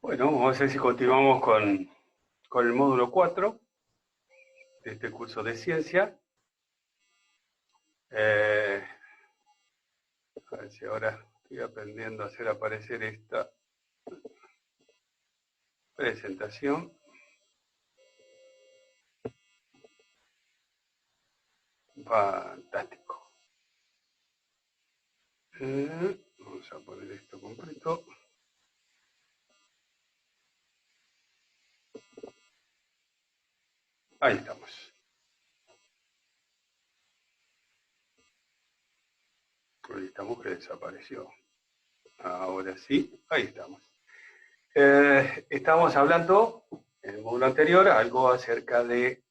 Bueno, vamos a ver si continuamos con el módulo 4 de este curso de ciencia. A ver si ahora estoy aprendiendo a hacer aparecer esta presentación. Fantástico. Vamos a poner esto completo. Ahí estamos. Ahí estamos, que desapareció. Ahora sí, ahí estamos. Estábamos hablando en el módulo anterior algo acerca de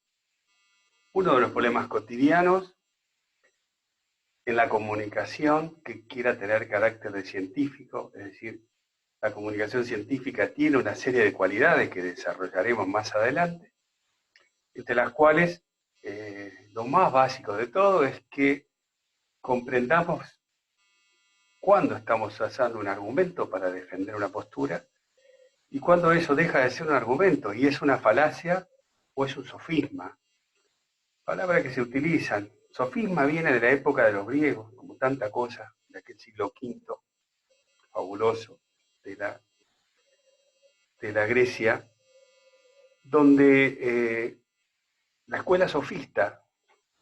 uno de los problemas cotidianos en la comunicación que quiera tener carácter de científico, es decir, la comunicación científica tiene una serie de cualidades que desarrollaremos más adelante, entre las cuales lo más básico de todo es que comprendamos cuándo estamos usando un argumento para defender una postura y cuándo eso deja de ser un argumento y es una falacia o es un sofisma. Palabras que se utilizan. Sofisma viene de la época de los griegos, como tanta cosa, de aquel siglo V, fabuloso, de la Grecia, donde la escuela sofista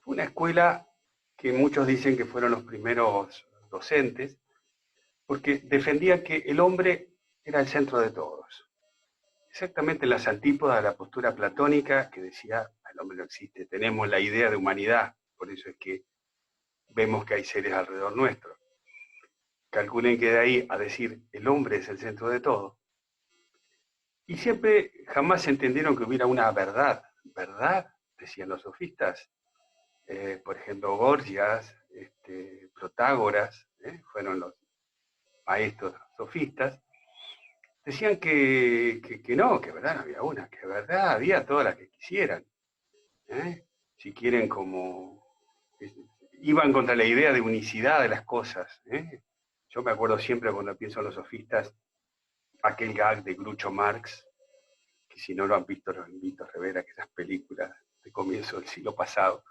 fue una escuela que muchos dicen que fueron los primeros docentes, porque defendían que el hombre era el centro de todos. Exactamente en las antípodas de la postura platónica que decía, el hombre no existe, tenemos la idea de humanidad, por eso es que vemos que hay seres alrededor nuestro. Calculen que de ahí a decir, el hombre es el centro de todo. Y siempre, jamás entendieron que hubiera una verdad. ¿Verdad? Decían los sofistas. Por ejemplo, Gorgias, Protágoras, fueron los maestros sofistas. Decían que no, que verdad no había una, que verdad había todas las que quisieran. Si quieren como... iban contra la idea de unicidad de las cosas. Yo me acuerdo siempre cuando pienso en los sofistas, aquel gag de Groucho Marx, que si no lo han visto los invito a rever aquellas películas de comienzo del siglo pasado,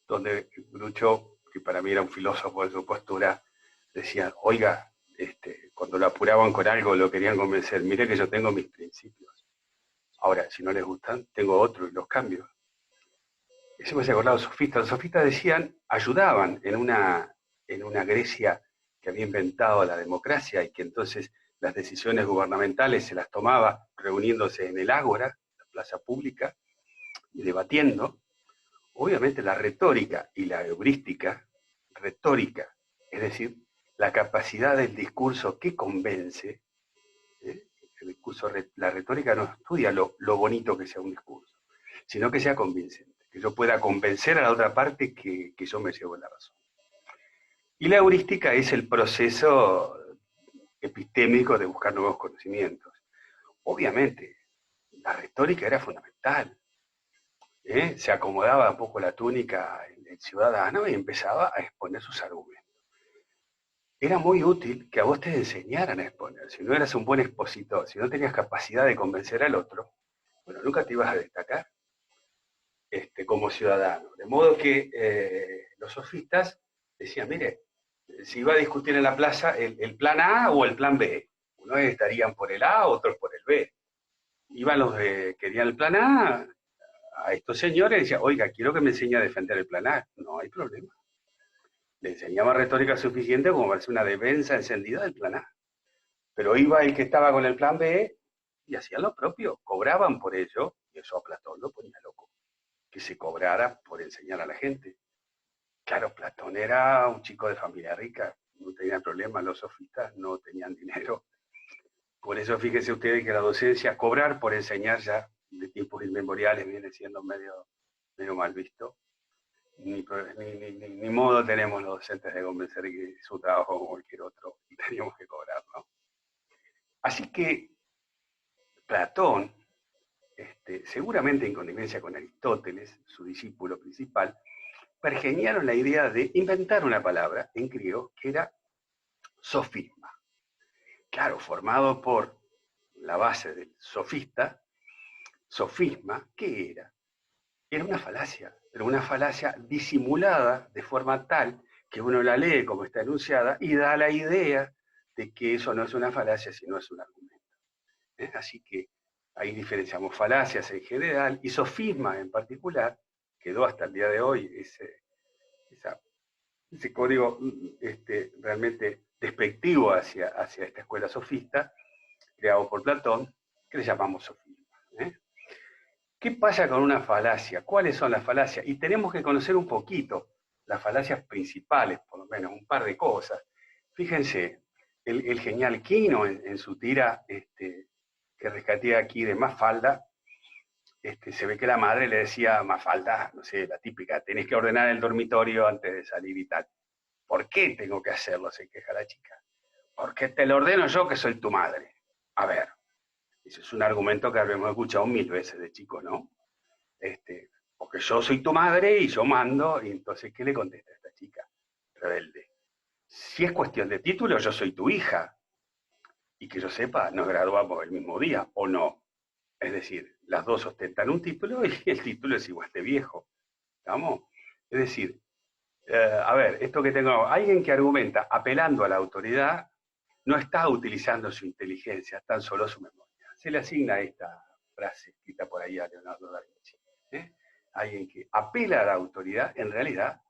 donde Groucho, que para mí era un filósofo de su postura, decía, oiga, cuando lo apuraban con algo lo querían convencer, mire que yo tengo mis principios. Ahora, si no les gustan, tengo otro y los cambio. Eso me hace acordar a los sofistas. Los sofistas decían, ayudaban en una Grecia que había inventado la democracia y que entonces las decisiones gubernamentales se las tomaba reuniéndose en el ágora, la plaza pública, y debatiendo. Obviamente la retórica y la heurística, retórica, es decir, la capacidad del discurso que convence, el discurso, la retórica no estudia lo bonito que sea un discurso, sino que sea convincente, que yo pueda convencer a la otra parte que yo me llevo la razón. Y la heurística es el proceso epistémico de buscar nuevos conocimientos. Obviamente, la retórica era fundamental. Se acomodaba un poco la túnica el ciudadano y empezaba a exponer sus argumentos. Era muy útil que a vos te enseñaran a exponer. Si no eras un buen expositor, si no tenías capacidad de convencer al otro, bueno, nunca te ibas a destacar como ciudadano. De modo que los sofistas decían, mire, si iba a discutir en la plaza el plan A o el plan B, unos estarían por el A, otros por el B. Iban los que querían el plan a estos señores y decían, oiga, quiero que me enseñe a defender el plan A. No hay problema. Le enseñaba retórica suficiente como para hacer una defensa encendida del plan A. Pero iba el que estaba con el plan B y hacían lo propio, cobraban por ello, y eso a Platón lo ponía loco, que se cobrara por enseñar a la gente. Claro, Platón era un chico de familia rica, no tenía problema, los sofistas no tenían dinero. Por eso fíjense ustedes que la docencia, cobrar por enseñar ya de tiempos inmemoriales viene siendo medio mal visto. Ni modo tenemos los docentes de convencer que su trabajo como cualquier otro y teníamos que cobrar, ¿no? Así que Platón, seguramente en connivencia con Aristóteles, su discípulo principal, pergeniaron la idea de inventar una palabra en griego que era sofisma. Claro, formado por la base del sofista, sofisma, ¿qué era? Era una falacia, pero una falacia disimulada de forma tal que uno la lee como está enunciada y da la idea de que eso no es una falacia, sino es un argumento. Así que ahí diferenciamos falacias en general y sofisma en particular. Quedó hasta el día de hoy ese código realmente despectivo hacia esta escuela sofista, creado por Platón, que le llamamos sofisma. ¿Qué pasa con una falacia? ¿Cuáles son las falacias? Y tenemos que conocer un poquito las falacias principales, por lo menos, un par de cosas. Fíjense, el genial Quino en su tira que rescaté aquí de Mafalda, se ve que la madre le decía a Mafalda, no sé, la típica, tenés que ordenar el dormitorio antes de salir y tal. ¿Por qué tengo que hacerlo? Se queja la chica. Porque te lo ordeno yo que soy tu madre. A ver, ese es un argumento que habremos escuchado 1000 veces de chicos, ¿no? Porque yo soy tu madre y yo mando, y entonces, ¿qué le contesta a esta chica rebelde? Si es cuestión de título, yo soy tu hija, y que yo sepa, nos graduamos el mismo día, ¿o no? Es decir, las dos ostentan un título y el título es igual de viejo, ¿estamos? Es decir, a ver, esto que tengo, alguien que argumenta apelando a la autoridad no está utilizando su inteligencia, tan solo su memoria. Se le asigna esta frase escrita por ahí a Leonardo da Vinci. Alguien que apela a la autoridad, en realidad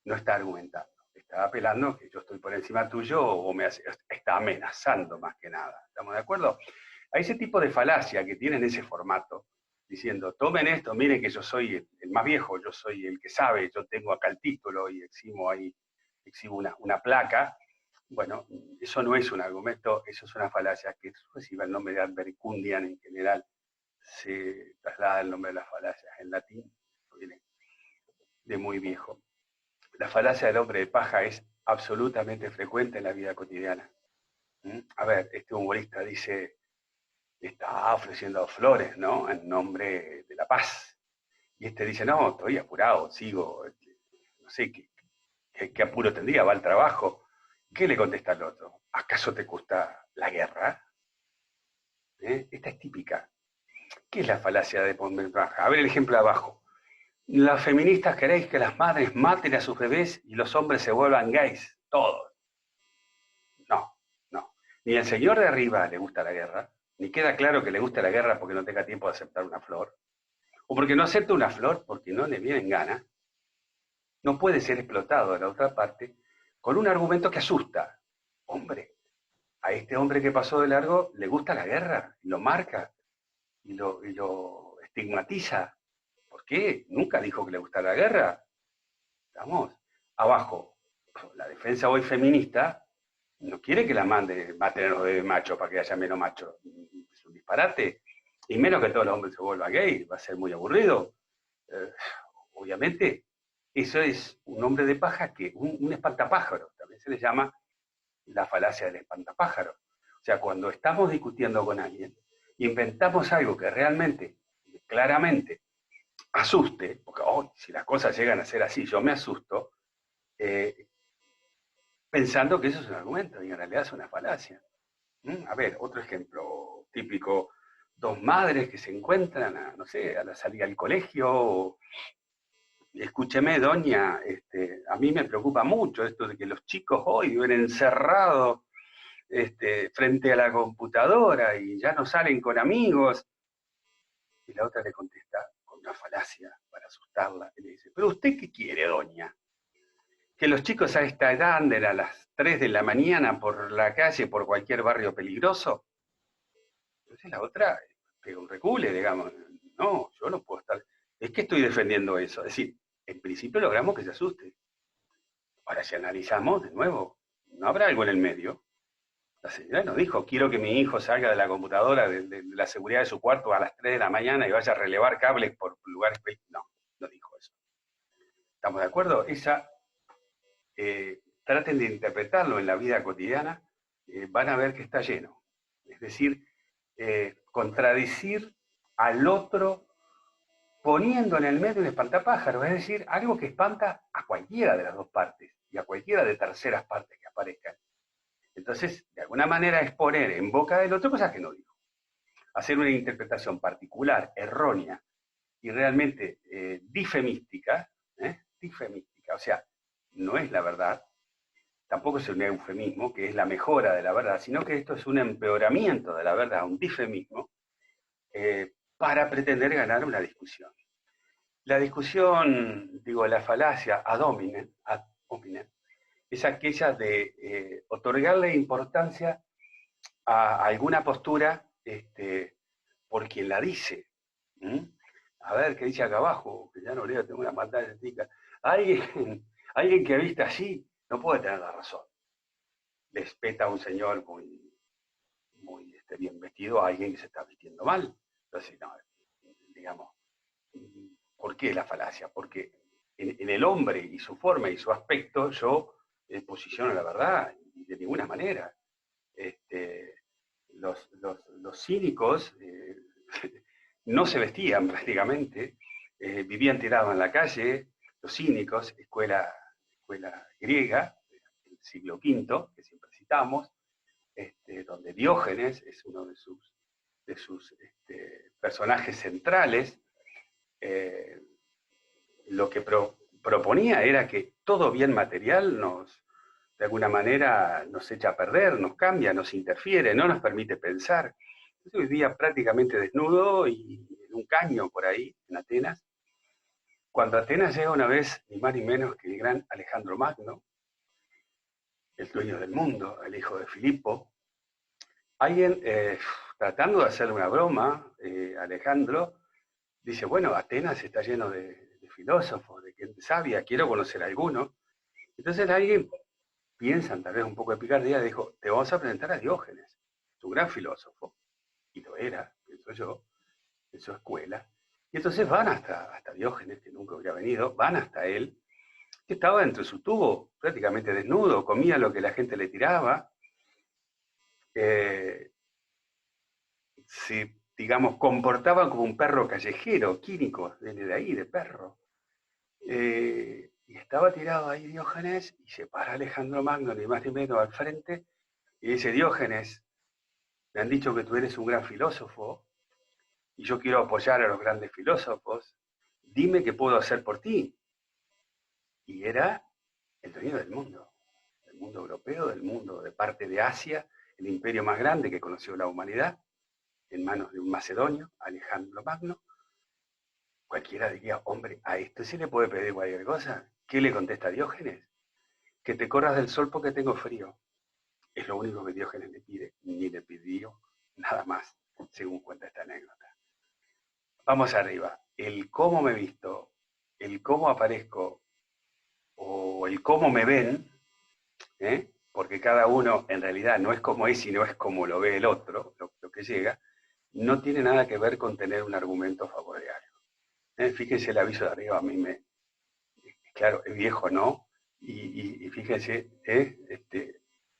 no está argumentando, está apelando que yo estoy por encima tuyo o está amenazando más que nada. ¿Estamos de acuerdo? A ese tipo de falacia que tienen ese formato, diciendo, tomen esto, miren que yo soy el más viejo, yo soy el que sabe, yo tengo acá el título y exhibo una placa. Bueno, eso no es un argumento, eso es una falacia que recibe el nombre de advercundian en general. Se traslada el nombre de las falacias en latín, viene de muy viejo. La falacia del hombre de paja es absolutamente frecuente en la vida cotidiana. A ver, este humorista dice, está ofreciendo flores, ¿no? En nombre de la paz. Y este dice, no, estoy apurado, sigo, no sé, ¿qué apuro tendría? Va al trabajo. ¿Qué le contesta al otro? ¿Acaso te gusta la guerra? Esta es típica. ¿Qué es la falacia de poner baja? A ver el ejemplo de abajo. Las feministas queréis que las madres maten a sus bebés y los hombres se vuelvan gays. Todos. No, no. Ni al señor de arriba le gusta la guerra, ni queda claro que le guste la guerra porque no tenga tiempo de aceptar una flor, o porque no acepta una flor porque no le viene en gana. No puede ser explotado de la otra parte con un argumento que asusta. Hombre, a este hombre que pasó de largo le gusta la guerra, y lo marca, y lo estigmatiza. ¿Por qué? Nunca dijo que le gustara la guerra. Estamos abajo. La defensa hoy feminista no quiere que la mande maten a los bebés machos para que haya menos machos. Es un disparate. Y menos que todos los hombres se vuelvan gay. Va a ser muy aburrido. Obviamente, eso es un hombre de paja que, un espantapájaro, también se le llama la falacia del espantapájaro. O sea, cuando estamos discutiendo con alguien, inventamos algo que realmente, claramente, asuste, porque si las cosas llegan a ser así, yo me asusto, pensando que eso es un argumento y en realidad es una falacia. A ver, otro ejemplo típico, dos madres que se encuentran, no sé, a la salida del colegio. Escúcheme, doña, a mí me preocupa mucho esto de que los chicos hoy viven encerrados frente a la computadora y ya no salen con amigos. Y la otra le contesta con una falacia para asustarla. Y le dice, ¿pero usted qué quiere, doña? ¿Que los chicos a esta edad anden a las 3 de la mañana por la calle, por cualquier barrio peligroso? Entonces la otra pega un recule, digamos. No, yo no puedo estar... Es que estoy defendiendo eso. Es decir, en principio logramos que se asuste. Ahora, si analizamos, de nuevo, ¿no habrá algo en el medio? La señora nos dijo, quiero que mi hijo salga de la computadora, de la seguridad de su cuarto a las 3 de la mañana y vaya a relevar cables por lugares... No, no dijo eso. ¿Estamos de acuerdo? Traten de interpretarlo en la vida cotidiana, van a ver que está lleno. Es decir, contradecir al otro poniendo en el medio un espantapájaros, es decir, algo que espanta a cualquiera de las dos partes y a cualquiera de terceras partes que aparezcan. Entonces, de alguna manera es poner en boca del otro cosas que no dijo. hacer una interpretación particular, errónea y realmente difemística, difemística, o sea, no es la verdad, tampoco es un eufemismo, que es la mejora de la verdad, sino que esto es un empeoramiento de la verdad, un difemismo, para pretender ganar una discusión. La discusión, digo, la falacia ad hominem, es aquella de otorgarle importancia a alguna postura por quien la dice. ¿Mm? A ver, ¿qué dice acá abajo? Que ya no leo, tengo una pantalla chica. Alguien que viste así no puede tener la razón. Le espeta a un señor muy bien vestido a alguien que se está vistiendo mal. Entonces, no, digamos, ¿por qué la falacia? Porque en el hombre y su forma y su aspecto yo posiciono la verdad y de ninguna manera. Los cínicos no se vestían prácticamente, vivían tirados en la calle, los cínicos, escuela griega, del siglo V, que siempre citamos, donde Diógenes es uno de sus personajes centrales. Lo que proponía era que todo bien material de alguna manera nos echa a perder, nos cambia, nos interfiere, no nos permite pensar. Yo vivía prácticamente desnudo y en un caño por ahí, en Atenas, cuando a Atenas llega una vez, ni más ni menos que el gran Alejandro Magno, el dueño del mundo, el hijo de Filipo. Alguien, tratando de hacerle una broma, Alejandro dice, bueno, Atenas está lleno de filósofos, de gente sabia, quiero conocer a alguno. Entonces alguien, piensan tal vez un poco de picardía, dijo, te vamos a presentar a Diógenes, tu gran filósofo, y lo era, pienso yo, en su escuela. Y entonces van hasta Diógenes, que nunca hubiera venido, van hasta él, que estaba dentro de su tubo, prácticamente desnudo, comía lo que la gente le tiraba, se, digamos, comportaba como un perro callejero, químico, viene de ahí, de perro. Y estaba tirado ahí Diógenes, y se para Alejandro Magno, ni más ni menos, al frente, y dice, Diógenes, me han dicho que tú eres un gran filósofo, y yo quiero apoyar a los grandes filósofos, dime qué puedo hacer por ti. Y era el dueño del mundo europeo, del mundo de parte de Asia, el imperio más grande que conoció la humanidad, en manos de un macedonio, Alejandro Magno. Cualquiera diría, hombre, ¿a esto sí le puede pedir cualquier cosa? ¿Qué le contesta Diógenes? Que te corras del sol porque tengo frío. Es lo único que Diógenes le pide, ni le pidió nada más, según cuenta esta anécdota. Vamos arriba. El cómo me visto, el cómo aparezco o el cómo me ven, porque cada uno en realidad no es como es, sino es como lo ve el otro, lo que llega, no tiene nada que ver con tener un argumento a favor de algo. Fíjense el aviso de arriba, a mí claro, es viejo, ¿no? Y fíjense,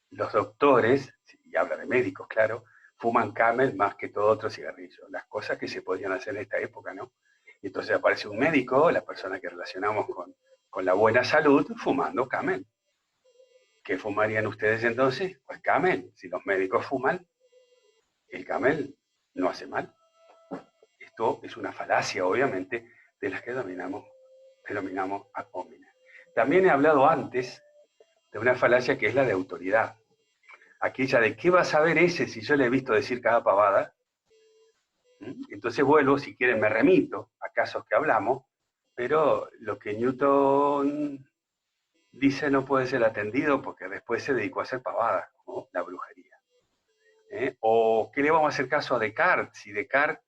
los doctores, y habla de médicos, claro, fuman Camel más que todo otro cigarrillo. Las cosas que se podían hacer en esta época, ¿no? Y entonces aparece un médico, la persona que relacionamos con la buena salud, fumando Camel. ¿Qué fumarían ustedes entonces? Pues Camel. Si los médicos fuman, el Camel no hace mal. Esto es una falacia, obviamente, de las que denominamos ad hominem. También he hablado antes de una falacia que es la de autoridad. Aquella de ¿qué va a saber ese si yo le he visto decir cada pavada? Entonces vuelvo, si quieren me remito a casos que hablamos, pero lo que Newton dice no puede ser atendido porque después se dedicó a hacer pavadas, como la brujería. O ¿qué le vamos a hacer caso a Descartes? Si Descartes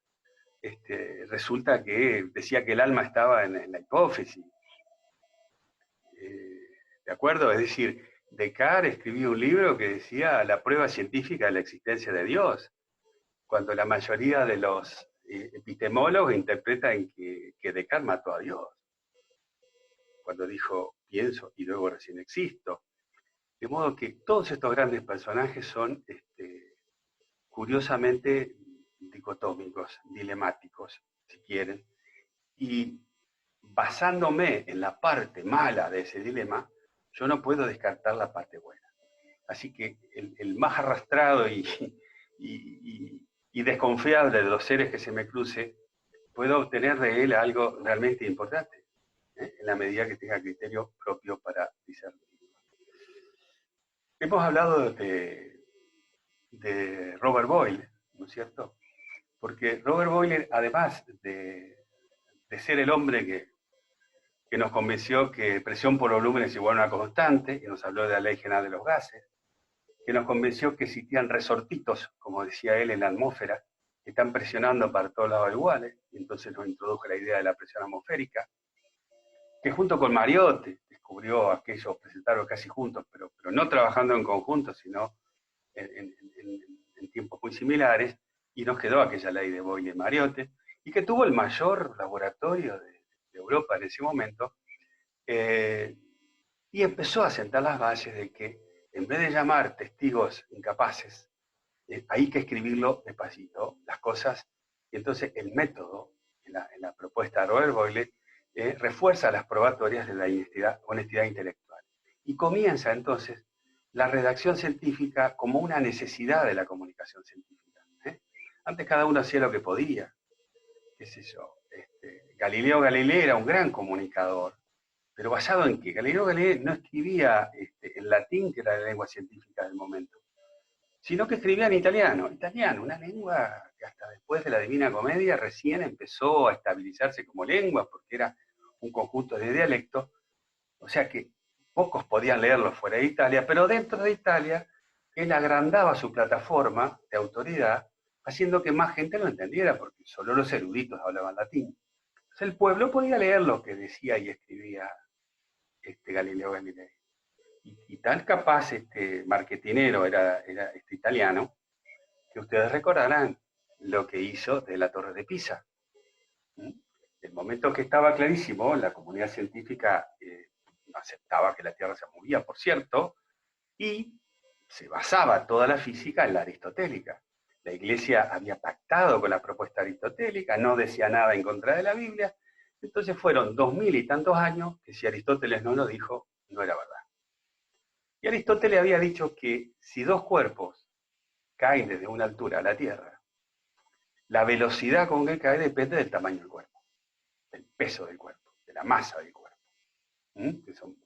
resulta que decía que el alma estaba en la hipófisis. ¿De acuerdo? Es decir, Descartes escribió un libro que decía la prueba científica de la existencia de Dios, cuando la mayoría de los epistemólogos interpretan que Descartes mató a Dios, cuando dijo pienso y luego recién existo. De modo que todos estos grandes personajes son curiosamente dicotómicos, dilemáticos, si quieren, y basándome en la parte mala de ese dilema, yo no puedo descartar la parte buena. Así que el más arrastrado y y desconfiable de los seres que se me cruce, puedo obtener de él algo realmente importante, en la medida que tenga criterio propio para discernir. Hemos hablado de Robert Boyle, ¿no es cierto? Porque Robert Boyle, además de ser el hombre que nos convenció que presión por volumen es igual a una constante, que nos habló de la ley general de los gases, que nos convenció que existían resortitos, como decía él, en la atmósfera, que están presionando para todos lados iguales, y entonces nos introdujo la idea de la presión atmosférica, que junto con Mariotti descubrió aquello, presentaron casi juntos, pero no trabajando en conjunto, sino en tiempos muy similares, y nos quedó aquella ley de Boyle y Mariotti, y que tuvo el mayor laboratorio de Europa en ese momento, y empezó a sentar las bases de que en vez de llamar testigos incapaces, hay que escribirlo despacito, las cosas, y entonces el método, en la propuesta de Robert Boyle, refuerza las probatorias de la honestidad intelectual. Y comienza entonces la redacción científica como una necesidad de la comunicación científica. Antes cada uno hacía lo que podía, qué sé yo. Galileo Galilei era un gran comunicador, pero basado en que Galileo Galilei no escribía en latín, que era la lengua científica del momento, sino que escribía en italiano. Italiano, una lengua que hasta después de la Divina Comedia recién empezó a estabilizarse como lengua, porque era un conjunto de dialectos, o sea que pocos podían leerlo fuera de Italia, pero dentro de Italia él agrandaba su plataforma de autoridad, haciendo que más gente lo entendiera, porque solo los eruditos hablaban latín. Entonces el pueblo podía leer lo que decía y escribía Galileo Galilei. Y tan capaz marketinero era este italiano, que ustedes recordarán lo que hizo de la Torre de Pisa. El momento que estaba clarísimo, la comunidad científica no aceptaba que la Tierra se movía, por cierto, y se basaba toda la física en la aristotélica. La Iglesia había pactado con la propuesta aristotélica, no decía nada en contra de la Biblia, entonces fueron 2000 y tantos años que si Aristóteles no lo dijo, no era verdad. Y Aristóteles había dicho que si dos cuerpos caen desde una altura a la Tierra, la velocidad con que cae depende del tamaño del cuerpo, del peso del cuerpo, de la masa del cuerpo, que son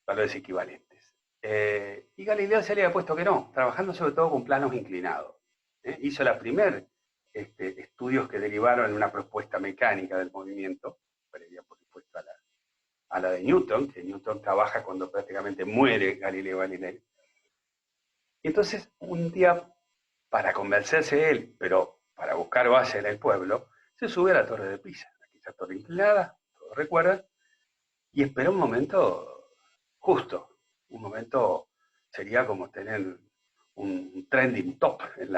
valores equivalentes. Y Galileo se le había puesto que no, trabajando sobre todo con planos inclinados. Hizo la primer estudios que derivaron en una propuesta mecánica del movimiento, previa por supuesto a la de Newton, que Newton trabaja cuando prácticamente muere Galileo Galilei. Y entonces, un día, para convencerse él, pero para buscar base en el pueblo, se sube a la Torre de Pisa, aquella torre inclinada, todos recuerdan, y esperó un momento justo, un momento sería como tener un trending top en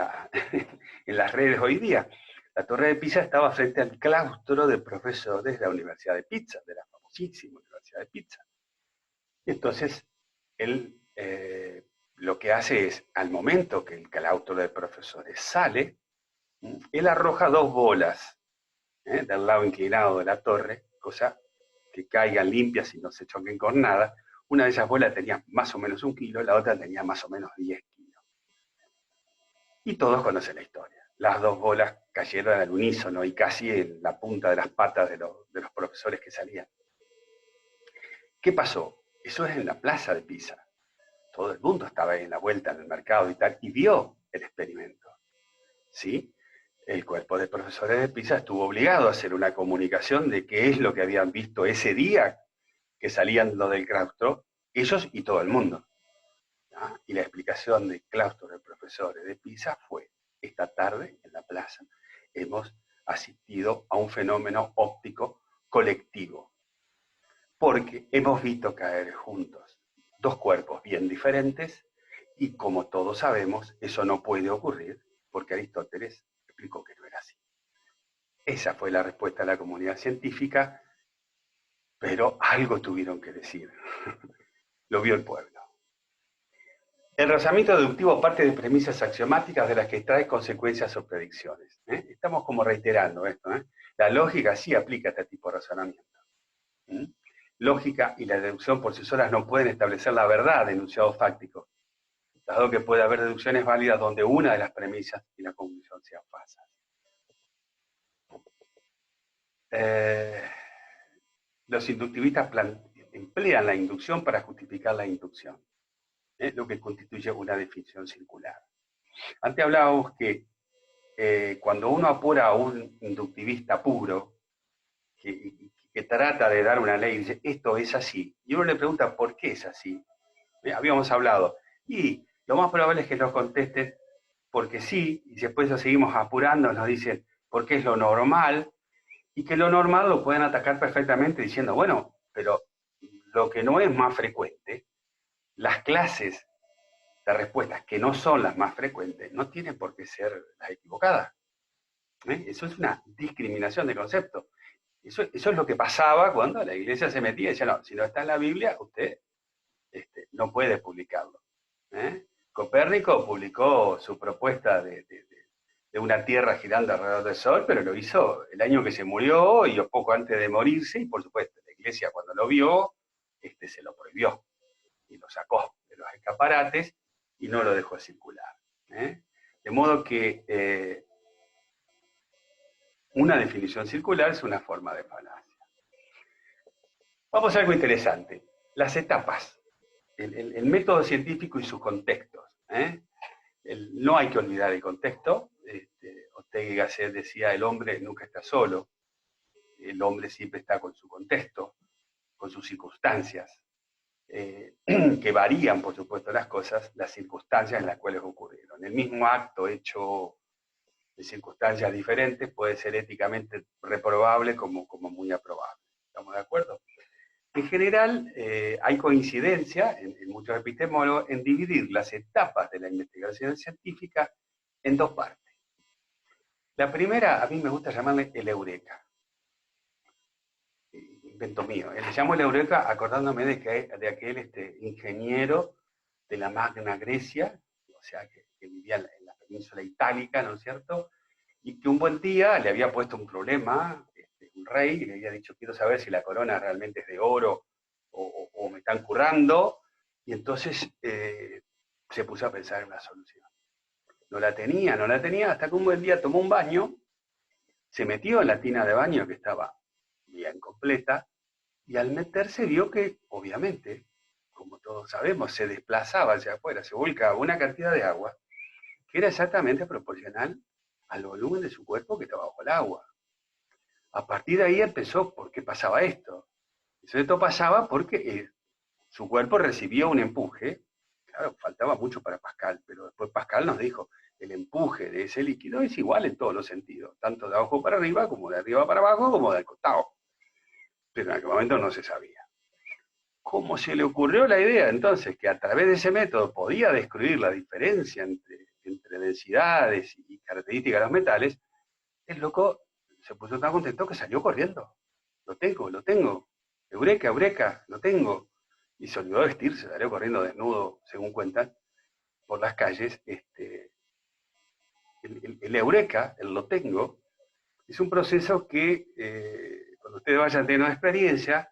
las redes hoy día. La Torre de Pisa estaba frente al claustro de profesores de la Universidad de Pisa, de la famosísima Universidad de Pisa. Y entonces, él lo que hace es, al momento que el claustro de profesores sale, él arroja dos bolas del lado inclinado de la torre, cosa que caigan limpias y no se choquen con nada. Una de esas bolas tenía más o menos 1 kilo, la otra tenía más o menos 10 kilos. Y todos conocen la historia. Las dos bolas cayeron al unísono y casi en la punta de las patas de los profesores que salían. ¿Qué pasó? Eso es en la plaza de Pisa. Todo el mundo estaba ahí en la vuelta en el mercado y tal, y vio el experimento. ¿Sí? El cuerpo de profesores de Pisa estuvo obligado a hacer una comunicación de qué es lo que habían visto ese día que salían del claustro, ellos y todo el mundo. ¿Ah? Y la explicación del claustro de profesores de Pisa fue: esta tarde en la plaza hemos asistido a un fenómeno óptico colectivo, porque hemos visto caer juntos dos cuerpos bien diferentes, y como todos sabemos, eso no puede ocurrir, porque Aristóteles explicó que no era así. Esa fue la respuesta de la comunidad científica, pero algo tuvieron que decir. Lo vio el pueblo. El razonamiento deductivo parte de premisas axiomáticas de las que extrae consecuencias o predicciones. Estamos como reiterando esto. La lógica sí aplica a este tipo de razonamiento. Lógica y la deducción por sí solas no pueden establecer la verdad de enunciados fácticos, dado que puede haber deducciones válidas donde una de las premisas y la conclusión sea los inductivistas emplean la inducción para justificar la inducción, lo que constituye una definición circular. Antes hablábamos que cuando uno apura a un inductivista puro, que trata de dar una ley y dice, esto es así, y uno le pregunta, ¿por qué es así? Habíamos hablado, y lo más probable es que nos contesten, porque sí, y después lo seguimos apurando, nos dicen, porque es lo normal, y que lo normal lo pueden atacar perfectamente diciendo, bueno, pero lo que no es más frecuente, las clases de respuestas que no son las más frecuentes, no tienen por qué ser las equivocadas. Eso es una discriminación de concepto. Eso es lo que pasaba cuando la iglesia se metía y decía, no, si no está en la Biblia, usted no puede publicarlo. Copérnico publicó su propuesta de una Tierra girando alrededor del Sol, pero lo hizo el año que se murió y poco antes de morirse, y por supuesto, la iglesia cuando lo vio, se lo prohibió y lo sacó de los escaparates y no lo dejó circular. De modo que una definición circular es una forma de falacia. Vamos a algo interesante, las etapas, el método científico y sus contextos. No hay que olvidar el contexto. Ortega y Gasset decía, el hombre nunca está solo, el hombre siempre está con su contexto, con sus circunstancias, que varían, por supuesto, las cosas, las circunstancias en las cuales ocurrieron. El mismo acto hecho de circunstancias diferentes puede ser éticamente reprobable como muy aprobable. ¿Estamos de acuerdo? En general, hay coincidencia en muchos epistemólogos en dividir las etapas de la investigación científica en dos partes. La primera, a mí me gusta llamarle el eureka. Invento mío. Le llamo el eureka acordándome de aquel ingeniero de la Magna Grecia, o sea, que vivía en la península itálica, ¿no es cierto? Y que un buen día le había puesto un problema, un rey, y le había dicho, quiero saber si la corona realmente es de oro o me están currando, y entonces se puso a pensar en una solución. No la tenía, hasta que un buen día tomó un baño, se metió en la tina de baño que estaba bien completa, y al meterse vio que, obviamente, como todos sabemos, se desplazaba hacia afuera, se volcaba una cantidad de agua que era exactamente proporcional al volumen de su cuerpo que estaba bajo el agua. A partir de ahí empezó, ¿por qué pasaba esto? Esto pasaba porque su cuerpo recibía un empuje. Claro, faltaba mucho para Pascal, pero después Pascal nos dijo, el empuje de ese líquido es igual en todos los sentidos, tanto de abajo para arriba, como de arriba para abajo, como del costado. Pero en aquel momento no se sabía. ¿Cómo se le ocurrió la idea entonces que a través de ese método podía descubrir la diferencia entre densidades y características de los metales? El loco se puso tan contento que salió corriendo. Lo tengo. Eureka, eureka, lo tengo. Y se olvidó de vestirse, salió corriendo desnudo, según cuentan, por las calles. El eureka, el lo tengo, es un proceso que cuando ustedes vayan teniendo experiencia,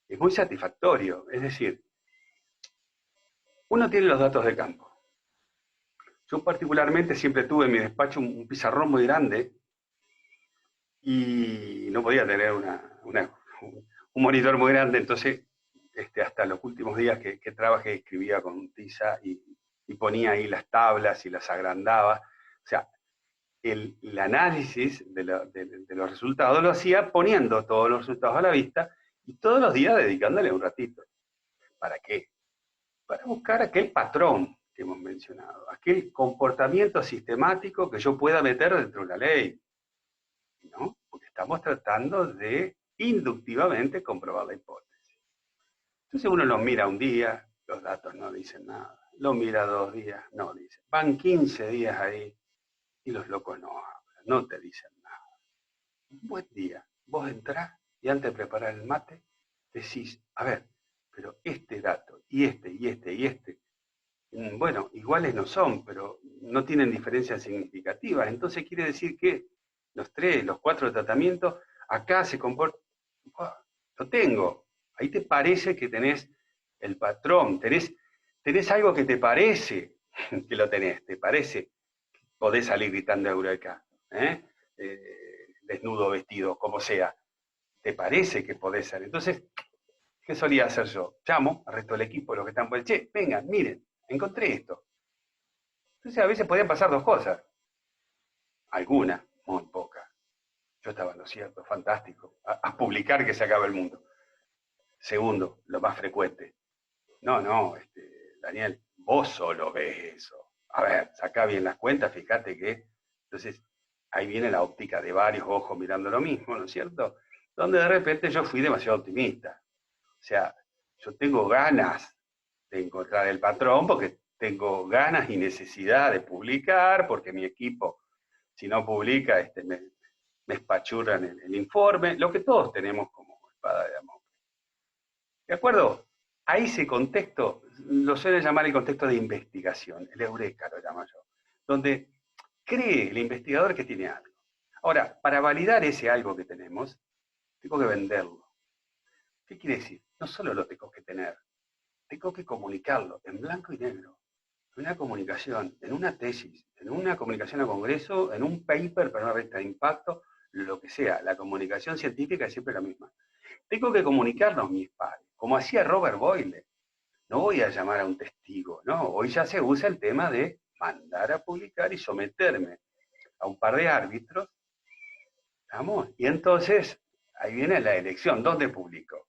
es muy satisfactorio. Es decir, uno tiene los datos de campo. Yo particularmente siempre tuve en mi despacho un pizarrón muy grande y no podía tener un monitor muy grande, entonces hasta los últimos días que trabajé escribía con tiza y ponía ahí las tablas y las agrandaba. O sea, el análisis de los resultados lo hacía poniendo todos los resultados a la vista y todos los días dedicándole un ratito. ¿Para qué? Para buscar aquel patrón que hemos mencionado, aquel comportamiento sistemático que yo pueda meter dentro de una ley, ¿no? Porque estamos tratando de inductivamente comprobar la hipótesis. Entonces uno lo mira un día, los datos no dicen nada, lo mira 2 días, no dicen, van 15 días ahí y los locos no hablan, no te dicen nada. Un buen día, vos entrás y antes de preparar el mate, decís, a ver, pero este dato, y este, bueno, iguales no son, pero no tienen diferencias significativas. Entonces quiere decir que los 3, los 4 tratamientos, acá se comportan. Lo tengo. Ahí te parece que tenés el patrón, tenés algo que te parece que lo tenés, te parece, podés salir gritando Eureka, desnudo, vestido, como sea. ¿Te parece que podés ser? Entonces, ¿qué solía hacer yo? Llamo al resto del equipo, los que están por el, che, vengan, miren, encontré esto. Entonces a veces podían pasar dos cosas. Algunas, muy pocas. Yo estaba en lo cierto, fantástico. A publicar que se acaba el mundo. Segundo, lo más frecuente. No, Daniel, vos solo ves eso. A ver, sacá bien las cuentas, fíjate que... Entonces, ahí viene la óptica de varios ojos mirando lo mismo, ¿no es cierto? Donde de repente yo fui demasiado optimista. O sea, yo tengo ganas de encontrar el patrón porque tengo ganas y necesidad de publicar, porque mi equipo, si no publica, me espachurran el informe, lo que todos tenemos como espada de amor. ¿De acuerdo? A ese contexto, lo suelen llamar el contexto de investigación, el eureka lo llamo yo, donde cree el investigador que tiene algo. Ahora, para validar ese algo que tenemos, tengo que venderlo. ¿Qué quiere decir? No solo lo tengo que tener, tengo que comunicarlo en blanco y negro, en una comunicación, en una tesis, en una comunicación a congreso, en un paper para una revista de impacto, lo que sea. La comunicación científica es siempre la misma. Tengo que comunicarnos mis pares, como hacía Robert Boyle. No voy a llamar a un testigo, no. Hoy ya se usa el tema de mandar a publicar y someterme a un par de árbitros, ¿estamos? Y entonces, ahí viene la elección, ¿dónde publico?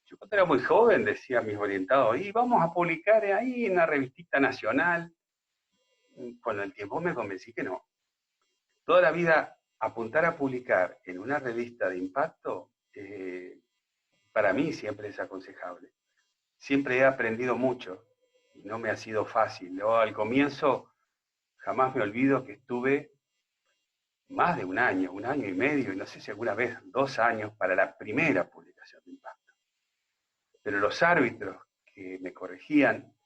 Yo cuando era muy joven decía a mis orientados, y vamos a publicar ahí en una revistita nacional. Con el tiempo me convencí que no. Toda la vida apuntar a publicar en una revista de impacto, para mí siempre es aconsejable. Siempre he aprendido mucho y no me ha sido fácil. Yo al comienzo jamás me olvido que estuve más de un año y medio, y no sé si alguna vez 2 años para la primera publicación de impacto. Pero los árbitros que me corregían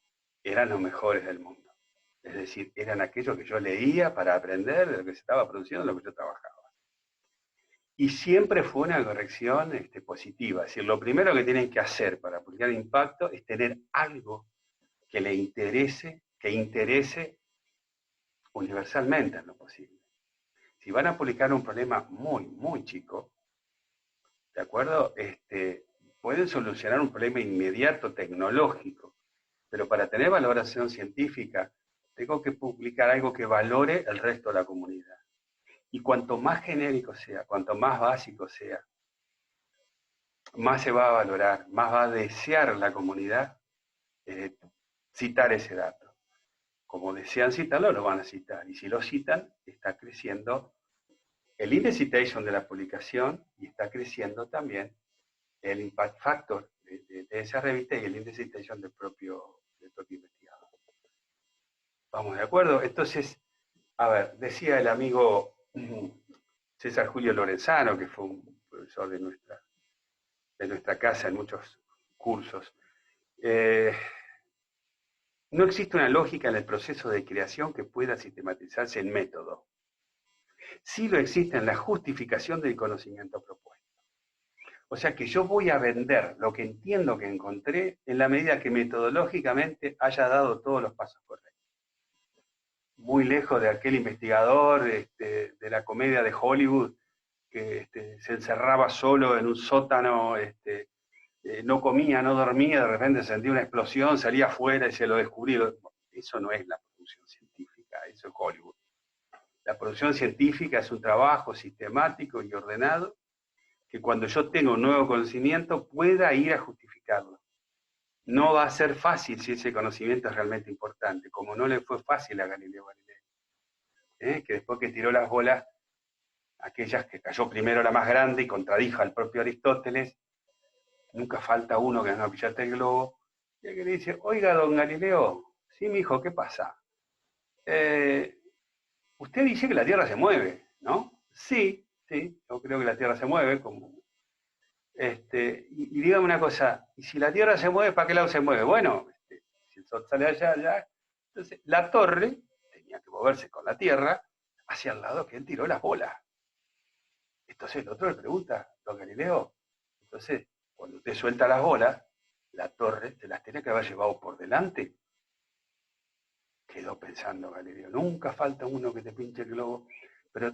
eran los mejores del mundo. Es decir, eran aquellos que yo leía para aprender de lo que se estaba produciendo, de lo que yo trabajaba. Y siempre fue una corrección positiva. Es decir, lo primero que tienen que hacer para publicar impacto es tener algo que le interese, que interese universalmente en lo posible. Si van a publicar un problema muy, muy chico, ¿de acuerdo? Pueden solucionar un problema inmediato tecnológico, pero para tener valoración científica, tengo que publicar algo que valore el resto de la comunidad. Y cuanto más genérico sea, cuanto más básico sea, más se va a valorar, más va a desear la comunidad citar ese dato. Como desean citarlo, lo van a citar. Y si lo citan, está creciendo el index citation de la publicación y está creciendo también el impact factor de esa revista y el index citation del propio investigador. ¿Vamos de acuerdo? Entonces, a ver, decía el amigo César Julio Lorenzano, que fue un profesor de nuestra casa en muchos cursos, no existe una lógica en el proceso de creación que pueda sistematizarse en método. Sí lo existe en la justificación del conocimiento propuesto. O sea que yo voy a vender lo que entiendo que encontré en la medida que metodológicamente haya dado todos los pasos correctos. Muy lejos de aquel investigador de la comedia de Hollywood que se encerraba solo en un sótano, no comía, no dormía, de repente sentía una explosión, salía afuera y se lo descubrí. Eso no es la producción científica, eso es Hollywood. La producción científica es un trabajo sistemático y ordenado que cuando yo tengo un nuevo conocimiento pueda ir a justificarlo. No va a ser fácil si ese conocimiento es realmente importante, como no le fue fácil a Galileo Galilei, que después que tiró las bolas, aquellas que cayó primero la más grande y contradijo al propio Aristóteles, nunca falta uno que no pillaste el globo, y el que le dice, oiga, don Galileo, sí, mijo, ¿qué pasa? Usted dice que la Tierra se mueve, ¿no? Sí, yo creo que la Tierra se mueve, y dígame una cosa, ¿y si la Tierra se mueve, para qué lado se mueve? Bueno, si el Sol sale allá, entonces la torre tenía que moverse con la Tierra hacia el lado que él tiró las bolas. Entonces el otro le pregunta, don Galileo, entonces, cuando usted suelta las bolas, la torre se las tiene que haber llevado por delante. Quedó pensando Galileo, nunca falta uno que te pinche el globo, pero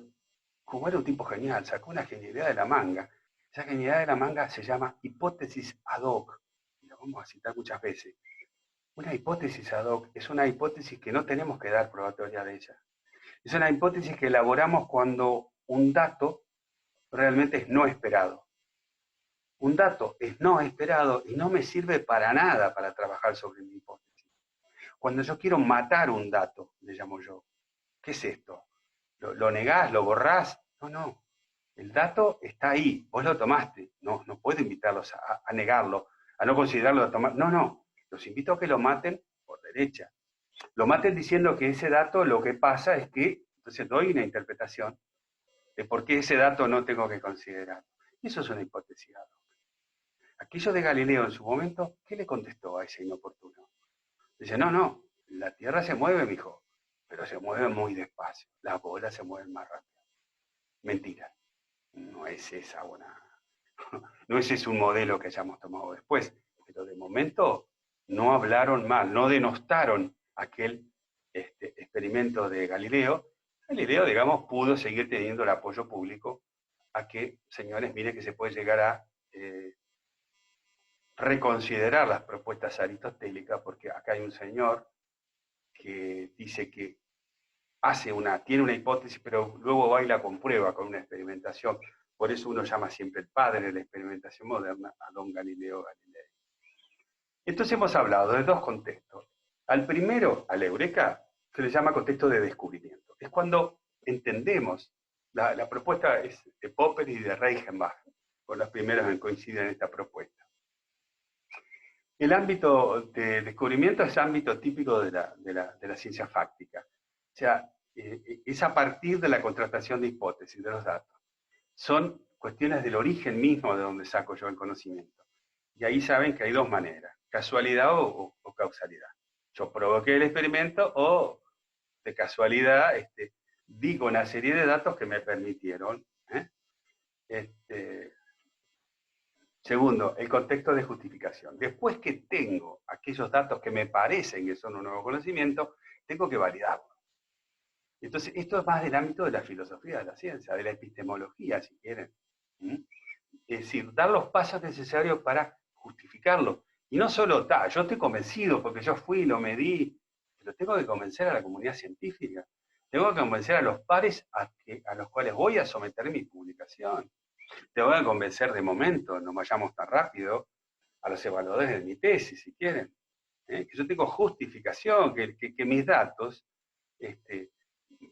como era un tipo genial, sacó una genialidad de la manga. esa genialidad de la manga se llama hipótesis ad hoc. Y lo vamos a citar muchas veces. Una hipótesis ad hoc es una hipótesis que no tenemos que dar probatoria de ella. Es una hipótesis que elaboramos cuando un dato realmente es no esperado. Un dato es no esperado y no me sirve para nada para trabajar sobre mi hipótesis. Cuando yo quiero matar un dato, le llamo yo, ¿qué es esto? ¿Lo negás? ¿Lo borrás? No, no. El dato está ahí, vos lo tomaste. No, no puedo invitarlos a negarlo, a no considerarlo de tomar. No, no. Los invito a que lo maten por derecha. Lo maten diciendo que ese dato lo que pasa es que, entonces doy una interpretación de por qué ese dato no tengo que considerar. Y eso es una hipótesis. Aquello de Galileo en su momento, ¿qué le contestó a ese inoportuno? Dice, no, no, la Tierra se mueve, mijo, pero se mueve muy despacio. Las bolas se mueven más rápido. Mentira. No es esa una, no es ese un modelo que hayamos tomado después, pero de momento no hablaron mal, no denostaron aquel experimento de Galileo. Galileo, digamos, pudo seguir teniendo el apoyo público a que, señores, miren que se puede llegar a reconsiderar las propuestas aristotélicas, porque acá hay un señor que dice que tiene una hipótesis, pero luego va y la comprueba con una experimentación. Por eso uno llama siempre el padre de la experimentación moderna a don Galileo Galilei. Entonces hemos hablado de dos contextos. Al primero, al Eureka, se le llama contexto de descubrimiento. Es cuando entendemos, la propuesta es de Popper y de Reichenbach, por los primeros en coincidir en esta propuesta. El ámbito de descubrimiento es ámbito típico de la ciencia fáctica. O sea, es a partir de la contrastación de hipótesis, de los datos. Son cuestiones del origen mismo de donde saco yo el conocimiento. Y ahí saben que hay dos maneras, casualidad o causalidad. Yo provoqué el experimento o de casualidad digo una serie de datos que me permitieron. Segundo, el contexto de justificación. Después que tengo aquellos datos que me parecen que son un nuevo conocimiento, tengo que validarlo. Entonces, esto es más del ámbito de la filosofía de la ciencia, de la epistemología, si quieren. Es decir, dar los pasos necesarios para justificarlo. Y no solo, yo estoy convencido porque yo fui, lo medí, pero tengo que convencer a la comunidad científica. Tengo que convencer a los pares a los cuales voy a someter mi publicación. Tengo que convencer de momento, no vayamos tan rápido, a los evaluadores de mi tesis, si quieren. Que yo tengo justificación, que mis datos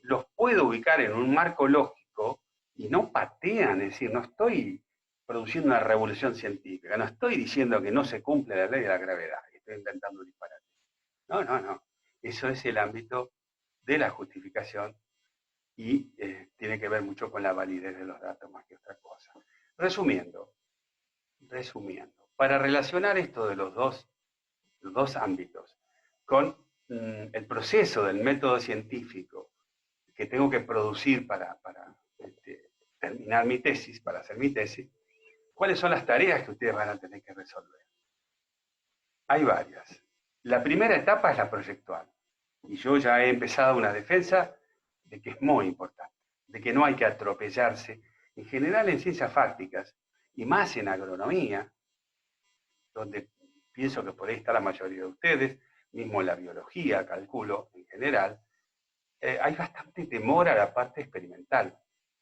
los puedo ubicar en un marco lógico y no patean, es decir, no estoy produciendo una revolución científica, no estoy diciendo que no se cumple la ley de la gravedad, estoy intentando disparar. No, no, no. Eso es el ámbito de la justificación y tiene que ver mucho con la validez de los datos más que otra cosa. Resumiendo, para relacionar esto de los dos ámbitos con el proceso del método científico que tengo que producir para terminar mi tesis, para hacer mi tesis, ¿cuáles son las tareas que ustedes van a tener que resolver? Hay varias. La primera etapa es la proyectual. Y yo ya he empezado una defensa de que es muy importante, de que no hay que atropellarse. En general en ciencias fácticas, y más en agronomía, donde pienso que por ahí está la mayoría de ustedes, mismo en la biología, calculo, en general, hay bastante temor a la parte experimental.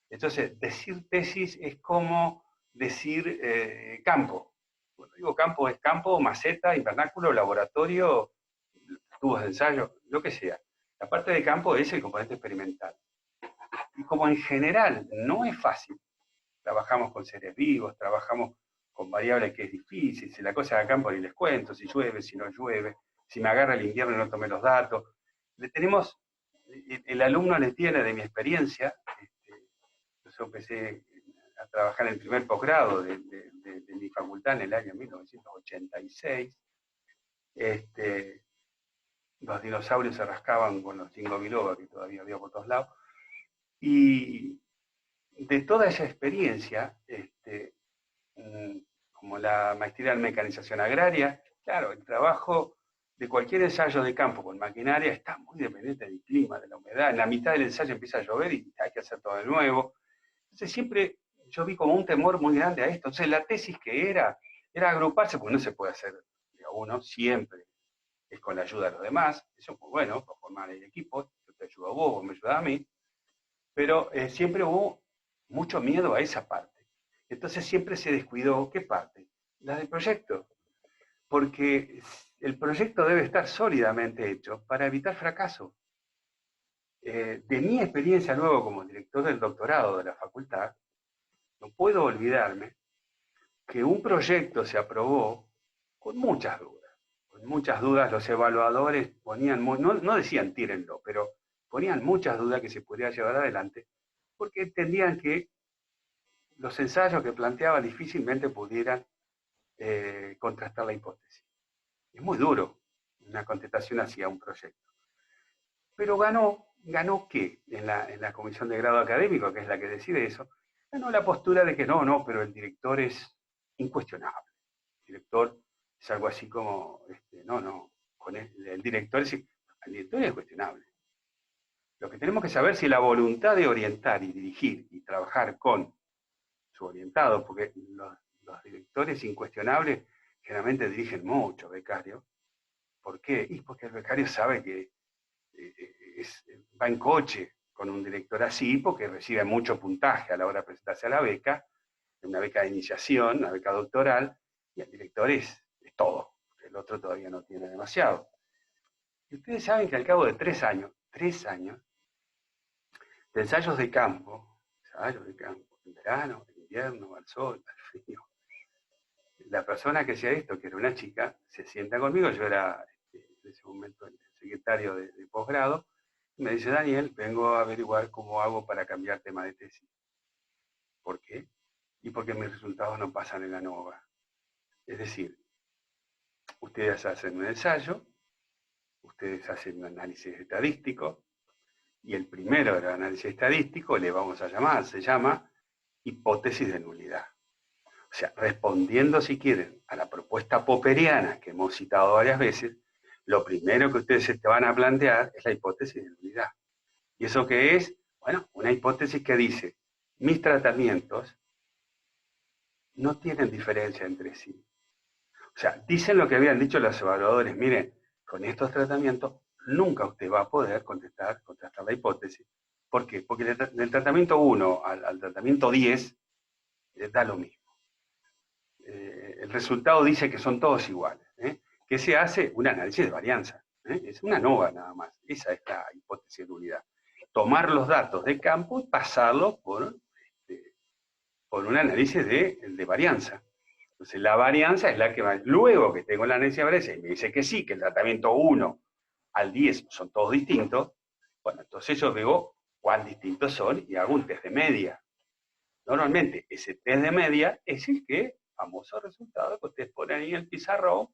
Entonces, decir tesis es como decir campo. Cuando digo campo, es campo, maceta, invernáculo, laboratorio, tubos de ensayo, lo que sea. La parte de campo es el componente experimental. Y como en general no es fácil, trabajamos con seres vivos, trabajamos con variables que es difícil, si la cosa de campo ni les cuento, si llueve, si no llueve, si me agarra el invierno y no tomé los datos. El alumno le tiene de mi experiencia, yo empecé a trabajar en el primer posgrado de mi facultad en el año 1986, los dinosaurios se rascaban con los Jingo Biloba, que todavía había por todos lados, y de toda esa experiencia, como la maestría en mecanización agraria, claro, el trabajo de cualquier ensayo de campo con maquinaria está muy dependiente del clima, de la humedad. En la mitad del ensayo empieza a llover y hay que hacer todo de nuevo. Entonces siempre yo vi como un temor muy grande a esto. Entonces la tesis que era agruparse, porque no se puede hacer de a uno, siempre es con la ayuda de los demás, eso es muy bueno, para formar el equipo, yo te ayudo a vos, vos me ayudás a mí, pero siempre hubo mucho miedo a esa parte. Entonces siempre se descuidó, ¿qué parte? La del proyecto, porque el proyecto debe estar sólidamente hecho para evitar fracaso. De mi experiencia luego como director del doctorado de la facultad, no puedo olvidarme que un proyecto se aprobó con muchas dudas. Con muchas dudas los evaluadores ponían, no decían tírenlo, pero ponían muchas dudas que se podría llevar adelante, porque entendían que los ensayos que planteaba difícilmente pudieran contrastar la hipótesis. Es muy duro una contestación hacia un proyecto. Pero ganó ¿qué? En la comisión de grado académico, que es la que decide eso, ganó la postura de que no, pero el director es incuestionable. El director es algo así como, con el director es cuestionable. Lo que tenemos que saber es si la voluntad de orientar y dirigir y trabajar con su orientado, porque los directores incuestionables generalmente dirigen mucho becario. ¿Por qué? Y porque el becario sabe que va en coche con un director así, porque recibe mucho puntaje a la hora de presentarse a la beca, una beca de iniciación, una beca doctoral, y el director es todo, porque el otro todavía no tiene demasiado. Y ustedes saben que al cabo de 3 años de ensayos de campo, en verano, en invierno, al sol, al frío, la persona que hacía esto, que era una chica, se sienta conmigo, yo era en ese momento el secretario de posgrado, y me dice, Daniel, vengo a averiguar cómo hago para cambiar tema de tesis. ¿Por qué? Y porque mis resultados no pasan en la NOVA. Es decir, ustedes hacen un ensayo, ustedes hacen un análisis estadístico, y el primero del análisis estadístico le vamos a llamar, se llama hipótesis de nulidad. O sea, respondiendo, si quieren, a la propuesta popperiana que hemos citado varias veces, lo primero que ustedes se van a plantear es la hipótesis de nulidad. ¿Y eso qué es? Bueno, una hipótesis que dice, mis tratamientos no tienen diferencia entre sí. O sea, dicen lo que habían dicho los evaluadores, miren, con estos tratamientos nunca usted va a poder contrastar la hipótesis. ¿Por qué? Porque del tratamiento 1 al tratamiento 10 da lo mismo. El resultado dice que son todos iguales. ¿Qué se hace? Un análisis de varianza. Es una NOVA nada más. Esa es la hipótesis de nulidad. Tomar los datos de campo y pasarlos por un análisis de varianza. Entonces la varianza es la que va. Luego que tengo el análisis de varianza y me dice que sí, que el tratamiento 1 al 10 son todos distintos, bueno, entonces yo veo cuán distintos son y hago un test de media. Normalmente ese test de media es el que, famoso resultado, que ustedes ponen ahí en el pizarrón,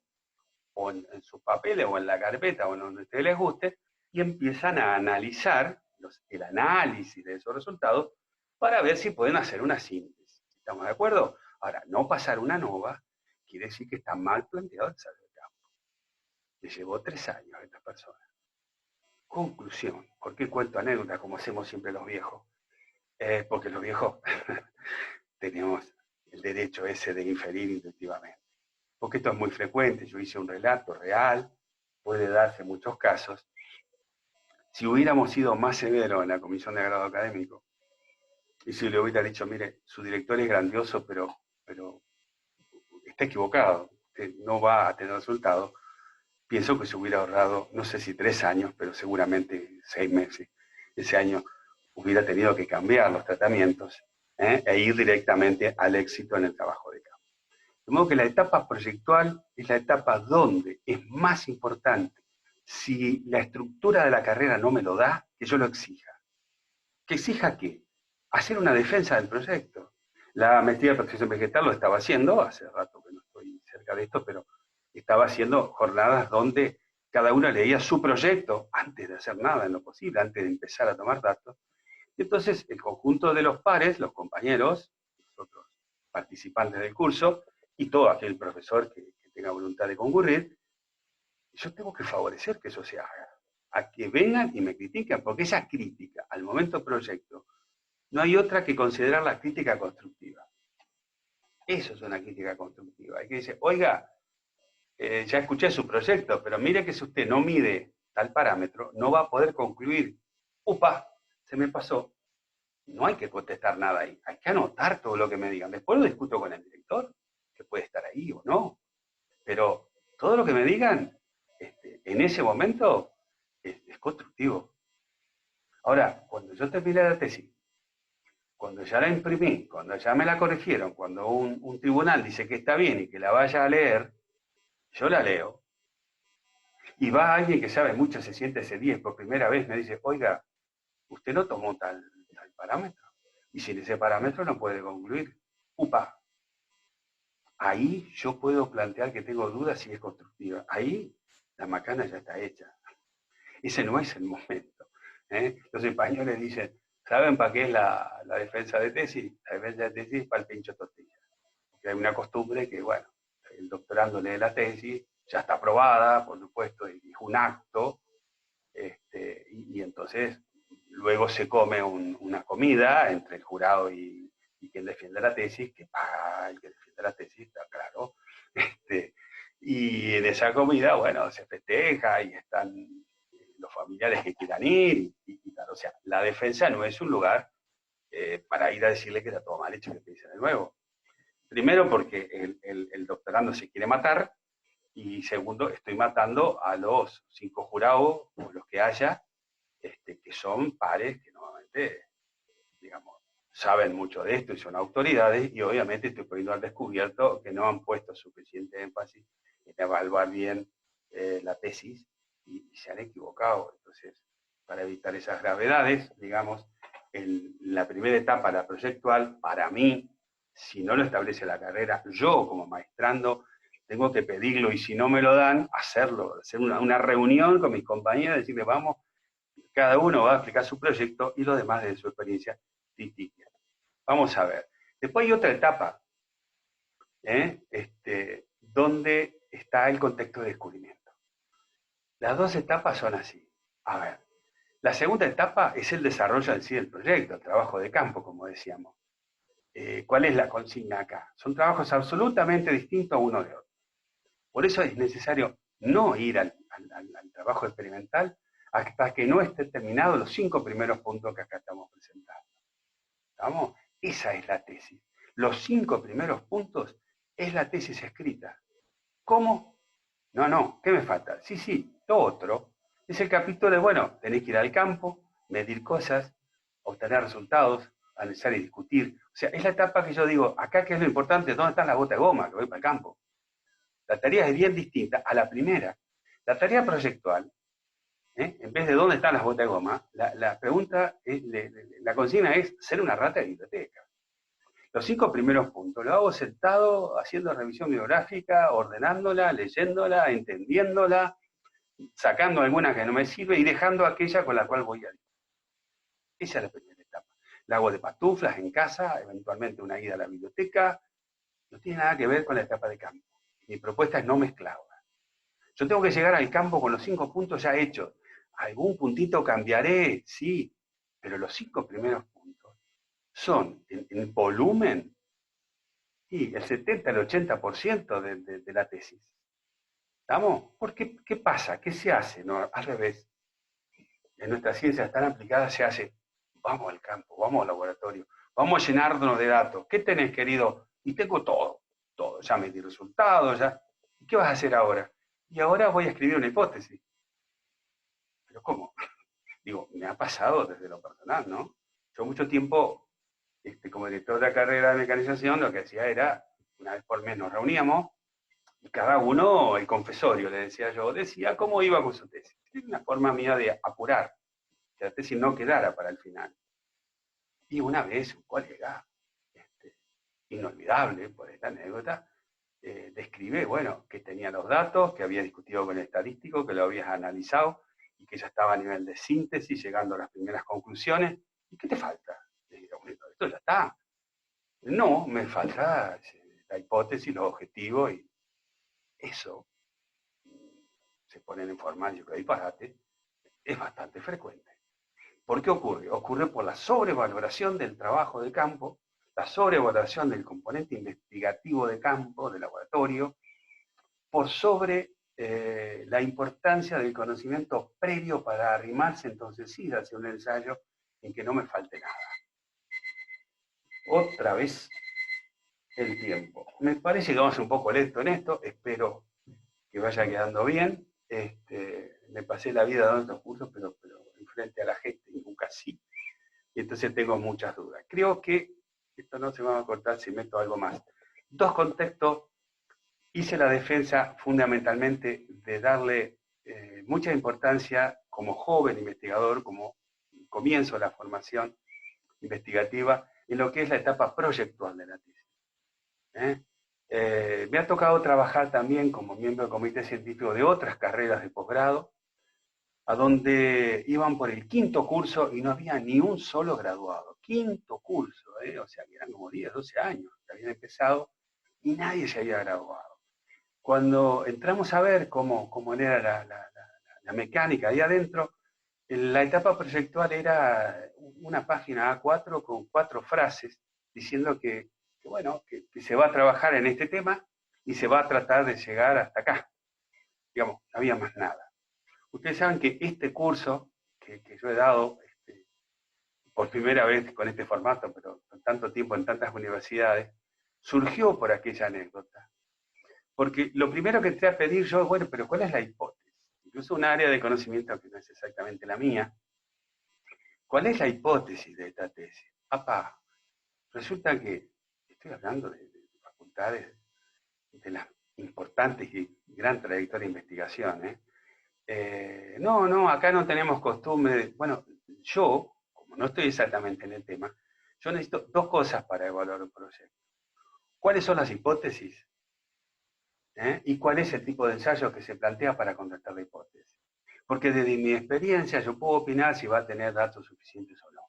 o en sus papeles, o en la carpeta, o en donde a ustedes les guste, y empiezan a analizar el análisis de esos resultados para ver si pueden hacer una síntesis. ¿Estamos de acuerdo? Ahora, no pasar una NOVA quiere decir que está mal planteado el ensayo de campo. Le llevó 3 años a esta persona. Conclusión. ¿Por qué cuento anécdotas como hacemos siempre los viejos? Porque los viejos tenemos el derecho ese de inferir intuitivamente. Porque esto es muy frecuente. Yo hice un relato real, puede darse en muchos casos. Si hubiéramos sido más severos en la comisión de grado académico, y si le hubiera dicho, mire, su director es grandioso, pero está equivocado, usted no va a tener resultado, pienso que se hubiera ahorrado, no sé si 3 años, pero seguramente 6 meses. Ese año hubiera tenido que cambiar los tratamientos e ir directamente al éxito en el trabajo de campo. De modo que la etapa proyectual es la etapa donde es más importante, si la estructura de la carrera no me lo da, que yo lo exija. ¿Que exija qué? Hacer una defensa del proyecto. La maestría de protección vegetal lo estaba haciendo, hace rato que no estoy cerca de esto, pero estaba haciendo jornadas donde cada uno leía su proyecto antes de hacer nada en lo posible, antes de empezar a tomar datos. Y entonces el conjunto de los pares, los compañeros, los otros participantes del curso, y todo aquel profesor que tenga voluntad de concurrir, yo tengo que favorecer que eso se haga. A que vengan y me critiquen, porque esa crítica al momento proyecto, no hay otra que considerar la crítica constructiva. Eso es una crítica constructiva. Hay que decir, oiga, ya escuché su proyecto, pero mire que si usted no mide tal parámetro, no va a poder concluir. Upa, se me pasó. No hay que contestar nada ahí, hay que anotar todo lo que me digan. Después lo discuto con el director, que puede estar ahí o no, pero todo lo que me digan en ese momento es constructivo. Ahora, cuando yo terminé la tesis, cuando ya la imprimí, cuando ya me la corrigieron, cuando un tribunal dice que está bien y que la vaya a leer, yo la leo. Y va alguien que sabe mucho, se siente ese 10 por primera vez, me dice, oiga, usted no tomó tal parámetro. Y sin ese parámetro no puede concluir. Upa, ahí yo puedo plantear que tengo dudas si es constructiva. Ahí la macana ya está hecha. Ese no es el momento. Los españoles dicen, ¿saben para qué es la defensa de tesis? La defensa de tesis es para el pincho tortilla. Porque hay una costumbre que, bueno, el doctorando lee la tesis, ya está aprobada, por supuesto, y es un acto, y entonces luego se come una comida entre el jurado y quien defiende la tesis, que paga el que defiende la tesis, está claro. Este, y en esa comida, bueno, se festeja y están los familiares que quieran ir y tal. O sea, la defensa no es un lugar para ir a decirle que está todo mal hecho, que te dicen de nuevo. Primero porque el doctorando se quiere matar y segundo, estoy matando a los 5 jurados o los que haya, que son pares que normalmente, digamos, saben mucho de esto y son autoridades, y obviamente estoy poniendo al descubierto que no han puesto suficiente énfasis en evaluar bien la tesis y se han equivocado. Entonces, para evitar esas gravedades, digamos, en la primera etapa, la proyectual, para mí, si no lo establece la carrera, yo como maestrando tengo que pedirlo y si no me lo dan, hacerlo, hacer una reunión con mis compañeros, decirle, vamos, cada uno va a explicar su proyecto y los demás de su experiencia. Vamos a ver. Después hay otra etapa, donde está el contexto de descubrimiento. Las dos etapas son así. A ver, la segunda etapa es el desarrollo en sí del proyecto, el trabajo de campo, como decíamos. ¿Cuál es la consigna acá? Son trabajos absolutamente distintos uno de otro. Por eso es necesario no ir al trabajo experimental hasta que no estén terminados los 5 primeros puntos que acá estamos presentando. ¿Estamos? Esa es la tesis. Los 5 primeros puntos es la tesis escrita. ¿Cómo? No, ¿qué me falta? Sí, lo otro es el capítulo de, bueno, tenés que ir al campo, medir cosas, obtener resultados, analizar y discutir. O sea, es la etapa que yo digo, acá qué es lo importante, ¿dónde está la gota de goma? Que voy para el campo. La tarea es bien distinta a la primera. La tarea proyectual, en vez de dónde están las botas de goma, la pregunta, la consigna es ser una rata de biblioteca. Los 5 primeros puntos lo hago sentado, haciendo revisión bibliográfica, ordenándola, leyéndola, entendiéndola, sacando alguna que no me sirve y dejando aquella con la cual voy a ir. Esa es la primera etapa. La hago de pantuflas en casa, eventualmente una ida a la biblioteca, no tiene nada que ver con la etapa de campo. Mi propuesta es no mezclarla. Yo tengo que llegar al campo con los 5 puntos ya hechos. Algún puntito cambiaré, sí, pero los 5 primeros puntos son en volumen y el 70 al 80% de la tesis. ¿Estamos? Porque, ¿qué pasa? ¿Qué se hace? No, al revés. En nuestras ciencias tan aplicadas se hace, vamos al campo, vamos al laboratorio, vamos a llenarnos de datos. ¿Qué tenés, querido? Y tengo todo. Ya me di resultados, ya. ¿Y qué vas a hacer ahora? Y ahora voy a escribir una hipótesis. ¿Pero cómo? Digo, me ha pasado desde lo personal, ¿no? Yo mucho tiempo, como director de la carrera de mecanización, lo que hacía era, una vez por mes nos reuníamos, y cada uno, el confesorio, le decía yo, decía cómo iba con su tesis. Es una forma mía de apurar, que la tesis no quedara para el final. Y una vez un colega, inolvidable por esta anécdota, describe, bueno, que tenía los datos, que había discutido con el estadístico, que lo habías analizado y que ya estaba a nivel de síntesis, llegando a las primeras conclusiones. ¿Y qué te falta? Le digo, bueno, esto ya está. No, me falta la hipótesis, los objetivos y eso se ponen en forma, yo creo, disparate, es bastante frecuente. ¿Por qué ocurre? Ocurre por la sobrevaloración del trabajo de campo la sobreevaluación del componente investigativo de campo, de laboratorio, por sobre la importancia del conocimiento previo para arrimarse entonces sí hacia un ensayo en que no me falte nada. Otra vez el tiempo. Me parece que vamos un poco lento en esto, espero que vaya quedando bien. Me pasé la vida dando estos cursos, pero enfrente a la gente y nunca sí. Y entonces tengo muchas dudas. Creo que esto no se va a cortar si meto algo más. Dos contextos. Hice la defensa fundamentalmente de darle mucha importancia como joven investigador, como comienzo de la formación investigativa, en lo que es la etapa proyectual de la tesis. Me ha tocado trabajar también como miembro del comité científico de otras carreras de posgrado, a donde iban por el quinto curso y no había ni un solo graduado. Quinto curso, o sea, que eran como 10, 12 años que habían empezado y nadie se había graduado. Cuando entramos a ver cómo era la mecánica ahí adentro, la etapa proyectual era una página A4 con 4 frases diciendo que se va a trabajar en este tema y se va a tratar de llegar hasta acá. Digamos, no había más nada. Ustedes saben que este curso que yo he dado por primera vez con este formato, pero con tanto tiempo en tantas universidades, surgió por aquella anécdota. Porque lo primero que entré a pedir yo, bueno, pero ¿cuál es la hipótesis? Incluso un área de conocimiento que no es exactamente la mía. ¿Cuál es la hipótesis de esta tesis? Papá, resulta que estoy hablando de facultades de las importantes y gran trayectoria de investigación. No, acá no tenemos costumbre de... Bueno, yo, como no estoy exactamente en el tema, yo necesito dos cosas para evaluar un proyecto. ¿Cuáles son las hipótesis? ¿Y cuál es el tipo de ensayo que se plantea para contestar la hipótesis? Porque desde mi experiencia yo puedo opinar si va a tener datos suficientes o no.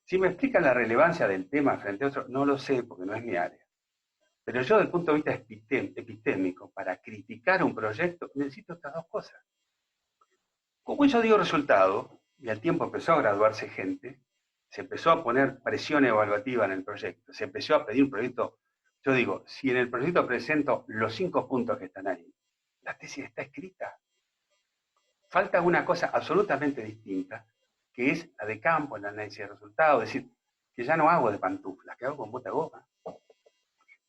Si me explican la relevancia del tema frente a otro, no lo sé porque no es mi área. Pero yo desde el punto de vista epistémico, para criticar un proyecto, necesito estas dos cosas. Como yo digo resultado, y al tiempo empezó a graduarse gente, se empezó a poner presión evaluativa en el proyecto, se empezó a pedir un proyecto. Yo digo, si en el proyecto presento los 5 puntos que están ahí, la tesis está escrita. Falta una cosa absolutamente distinta, que es la de campo, el análisis de resultados, es decir, que ya no hago de pantuflas, que hago con bota goma.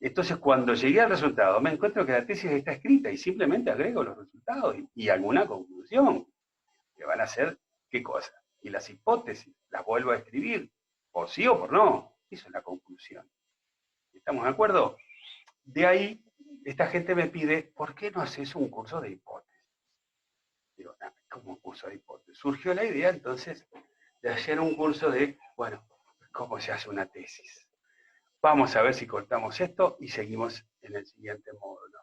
Entonces, cuando llegué al resultado, me encuentro que la tesis está escrita y simplemente agrego los resultados y alguna conclusión, que van a ser qué cosa. Y las hipótesis las vuelvo a escribir, por sí o por no. Eso es la conclusión. ¿Estamos de acuerdo? De ahí, esta gente me pide, ¿por qué no haces un curso de hipótesis? Digo, no, como un curso de hipótesis. Surgió la idea entonces de hacer un curso de, bueno, ¿cómo se hace una tesis? Vamos a ver si cortamos esto y seguimos en el siguiente módulo.